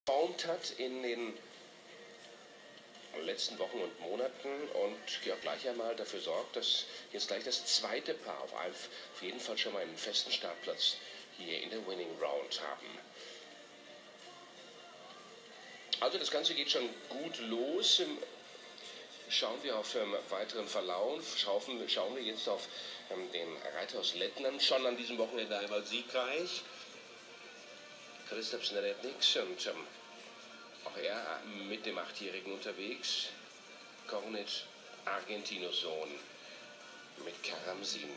geformt hat in den letzten Wochen und Monaten und ja, gleich einmal dafür sorgt, dass jetzt gleich das zweite Paar auf jeden Fall schon mal einen festen Startplatz hier in der Winning Round haben. Also das Ganze geht schon gut los. Schauen wir auf weiteren Verlauf. Schauen wir jetzt auf den Reiter aus Lettland, schon an diesem Wochenende einmal siegreich. Kristaps Neretniks und auch er mit dem 8-Jährigen unterwegs. Kornet, Argentinos Sohn mit Karamsin.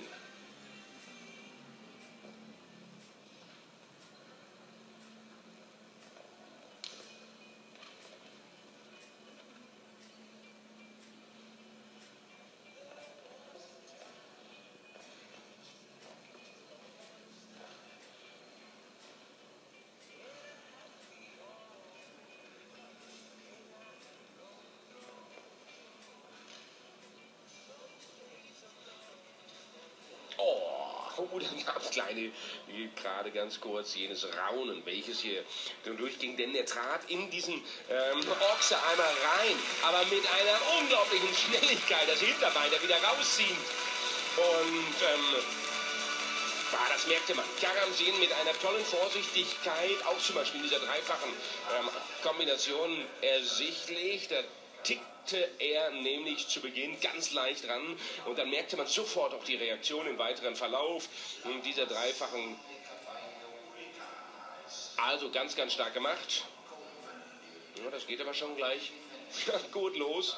Da gab es gerade ganz kurz, jenes Raunen, welches hier durchging, denn er trat in diesen Ochse einmal rein, aber mit einer unglaublichen Schnelligkeit, das Hinterbein da wieder rausziehen. Und das merkte man. Karamsin mit einer tollen Vorsichtigkeit, auch zum Beispiel in dieser dreifachen Kombination ersichtlich. Da tickte er nämlich zu Beginn ganz leicht ran und dann merkte man sofort auch die Reaktion im weiteren Verlauf dieser dreifachen. Also ganz, ganz stark gemacht. Ja, das geht aber schon gleich gut los.